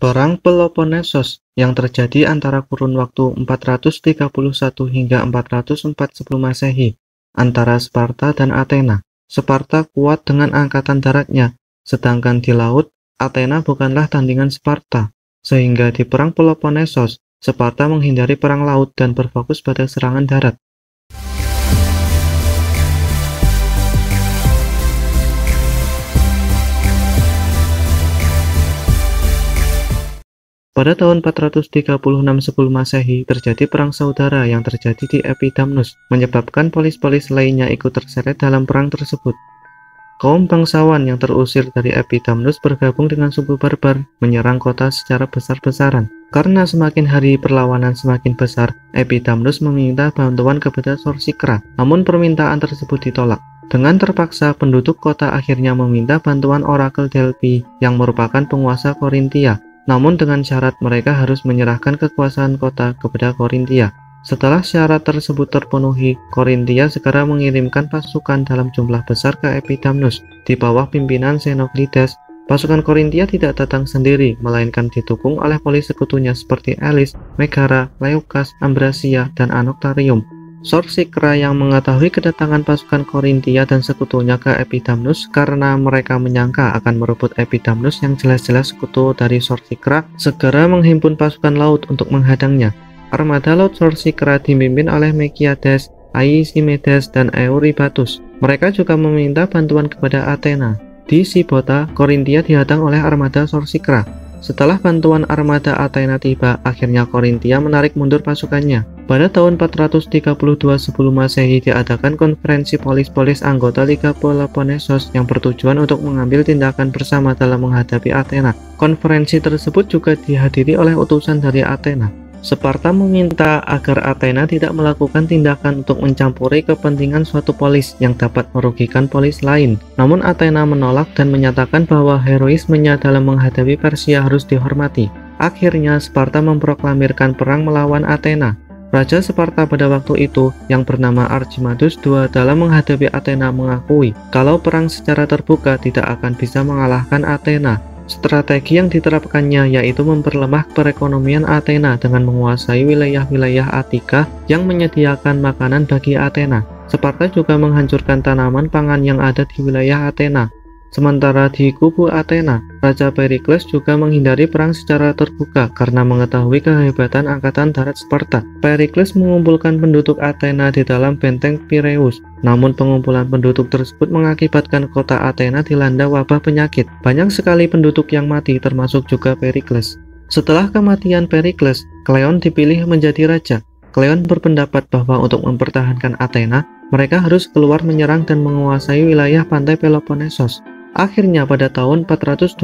Perang Peloponnesos yang terjadi antara kurun waktu 431 hingga 440 sebelum Masehi antara Sparta dan Athena. Sparta kuat dengan angkatan daratnya, sedangkan di laut, Athena bukanlah tandingan Sparta. Sehingga di Perang Peloponnesos, Sparta menghindari perang laut dan berfokus pada serangan darat. Pada tahun 436 sebelum Masehi, terjadi perang saudara yang terjadi di Epidamnus, menyebabkan polis-polis lainnya ikut terseret dalam perang tersebut. Kaum bangsawan yang terusir dari Epidamnus bergabung dengan suku barbar, menyerang kota secara besar-besaran. Karena semakin hari perlawanan semakin besar, Epidamnus meminta bantuan kepada Sorsikra, namun permintaan tersebut ditolak. Dengan terpaksa, penduduk kota akhirnya meminta bantuan Orakel Delphi yang merupakan penguasa Korintia. Namun dengan syarat mereka harus menyerahkan kekuasaan kota kepada Korintia. Setelah syarat tersebut terpenuhi, Korintia segera mengirimkan pasukan dalam jumlah besar ke Epidamnus. Di bawah pimpinan Xenoclides, pasukan Korintia tidak datang sendiri, melainkan didukung oleh polis sekutunya seperti Elis, Megara, Leucas, Ambracia, dan Anoctarium. Sorsikra yang mengetahui kedatangan pasukan Korintia dan sekutunya ke Epidamnus karena mereka menyangka akan merebut Epidamnus yang jelas-jelas sekutu dari Sorsikra, segera menghimpun pasukan laut untuk menghadangnya. Armada laut Sorsikra dipimpin oleh Mekiades, Aisimedes, dan Eurybatus. Mereka juga meminta bantuan kepada Athena. Di Sibota, Korintia dihadang oleh armada Sorsikra. Setelah bantuan armada Athena tiba, akhirnya Korintia menarik mundur pasukannya. Pada tahun 432 sebelum Masehi diadakan konferensi polis-polis anggota Liga Peloponnesos yang bertujuan untuk mengambil tindakan bersama dalam menghadapi Athena. Konferensi tersebut juga dihadiri oleh utusan dari Athena. Sparta meminta agar Athena tidak melakukan tindakan untuk mencampuri kepentingan suatu polis yang dapat merugikan polis lain. Namun Athena menolak dan menyatakan bahwa heroismenya dalam menghadapi Persia harus dihormati. Akhirnya Sparta memproklamirkan perang melawan Athena. Raja Sparta pada waktu itu yang bernama Archimagus II dalam menghadapi Athena mengakui kalau perang secara terbuka tidak akan bisa mengalahkan Athena. Strategi yang diterapkannya yaitu memperlemah perekonomian Athena dengan menguasai wilayah-wilayah Attika yang menyediakan makanan bagi Athena. Sparta juga menghancurkan tanaman pangan yang ada di wilayah Athena. Sementara di kubu Athena, Raja Perikles juga menghindari perang secara terbuka karena mengetahui kehebatan angkatan darat Sparta. Perikles mengumpulkan penduduk Athena di dalam benteng Pireus. Namun pengumpulan penduduk tersebut mengakibatkan kota Athena dilanda wabah penyakit. Banyak sekali penduduk yang mati, termasuk juga Perikles. Setelah kematian Perikles, Kleon dipilih menjadi raja. Kleon berpendapat bahwa untuk mempertahankan Athena, mereka harus keluar menyerang dan menguasai wilayah pantai Peloponnesos. Akhirnya pada tahun 425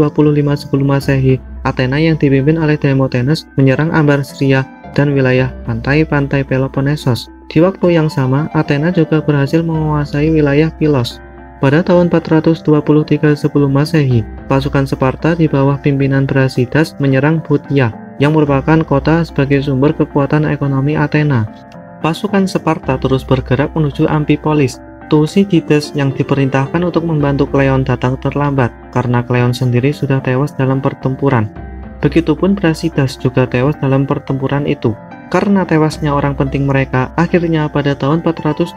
sebelum Masehi, Athena yang dipimpin oleh Demosthenes menyerang Ambracia dan wilayah pantai-pantai Peloponnesos. Di waktu yang sama, Athena juga berhasil menguasai wilayah Pylos. Pada tahun 423 sebelum Masehi, pasukan Sparta di bawah pimpinan Brasidas menyerang Buttia, yang merupakan kota sebagai sumber kekuatan ekonomi Athena. Pasukan Sparta terus bergerak menuju Amphipolis. Thucydides yang diperintahkan untuk membantu Kleon datang terlambat karena Kleon sendiri sudah tewas dalam pertempuran. Begitupun Brasidas juga tewas dalam pertempuran itu. Karena tewasnya orang penting mereka, akhirnya pada tahun 421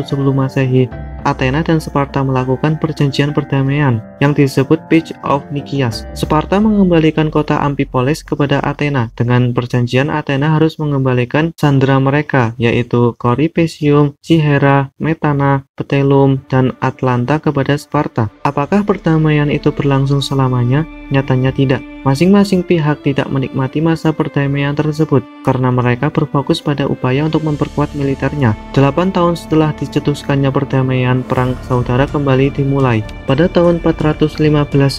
sebelum Masehi, Athena dan Sparta melakukan perjanjian perdamaian yang disebut Peace of Nikias. Sparta mengembalikan kota Amphipolis kepada Athena. Dengan perjanjian, Athena harus mengembalikan sandera mereka, yaitu Corypecium, Cyhera, Metana, Petelum, dan Atlanta kepada Sparta. Apakah perdamaian itu berlangsung selamanya? Nyatanya tidak. Masing-masing pihak tidak menikmati masa perdamaian tersebut karena mereka berfokus pada upaya untuk memperkuat militernya. 8 tahun setelah dicetuskannya perdamaian, perang saudara kembali dimulai. Pada tahun 415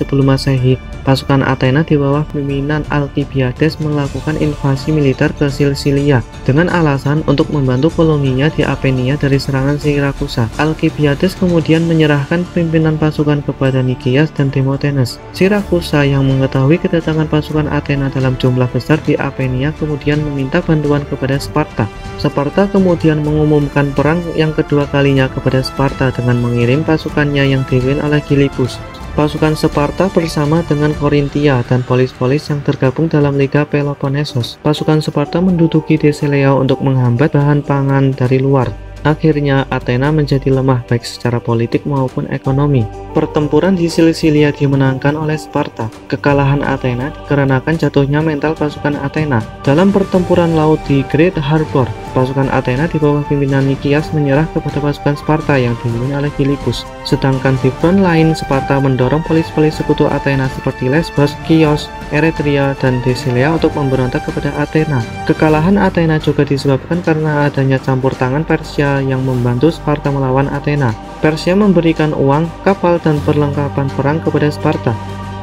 sebelum Masehi, pasukan Athena di bawah pimpinan Alkibiades melakukan invasi militer ke Silsilia dengan alasan untuk membantu koloninya di Apenia dari serangan Syrakusa. Alkibiades kemudian menyerahkan pimpinan pasukan kepada Nikias dan Demosthenes. Syrakusa yang mengetahui kedatangan pasukan Athena dalam jumlah besar di Apenia kemudian meminta bantuan kepada Sparta. Sparta kemudian mengumumkan perang yang kedua kalinya kepada Sparta dengan mengirim pasukannya yang dipimpin oleh Gylippus. Pasukan Sparta bersama dengan Korintia dan polis-polis yang tergabung dalam Liga Peloponnesos. Pasukan Sparta menduduki Decelea untuk menghambat bahan pangan dari luar. Akhirnya, Athena menjadi lemah baik secara politik maupun ekonomi. Pertempuran di Silsilia dimenangkan oleh Sparta. Kekalahan Athena dikarenakan jatuhnya mental pasukan Athena. Dalam pertempuran laut di Great Harbor, pasukan Athena di bawah pimpinan Nikias menyerah kepada pasukan Sparta yang dipimpin oleh Philippus. Sedangkan di front lain, Sparta mendorong polis-polis sekutu Athena seperti Lesbos, Chios, Eretria, dan Decelea untuk memberontak kepada Athena. Kekalahan Athena juga disebabkan karena adanya campur tangan Persia yang membantu Sparta melawan Athena. Persia memberikan uang, kapal, dan perlengkapan perang kepada Sparta.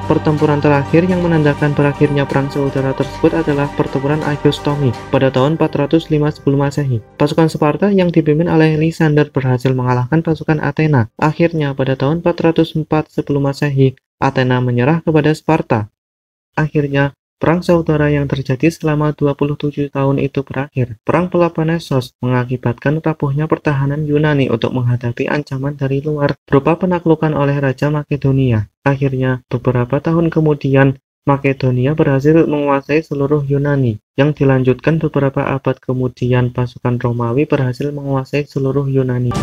Pertempuran terakhir yang menandakan berakhirnya perang saudara tersebut adalah pertempuran Aigostomii pada tahun 405 sebelum Masehi. Pasukan Sparta yang dipimpin oleh Lysander berhasil mengalahkan pasukan Athena. Akhirnya pada tahun 404 sebelum Masehi, Athena menyerah kepada Sparta. Akhirnya, perang saudara yang terjadi selama 27 tahun itu berakhir. Perang Peloponnesos mengakibatkan rapuhnya pertahanan Yunani untuk menghadapi ancaman dari luar berupa penaklukan oleh Raja Makedonia. Akhirnya, beberapa tahun kemudian, Makedonia berhasil menguasai seluruh Yunani. Yang dilanjutkan beberapa abad kemudian, pasukan Romawi berhasil menguasai seluruh Yunani.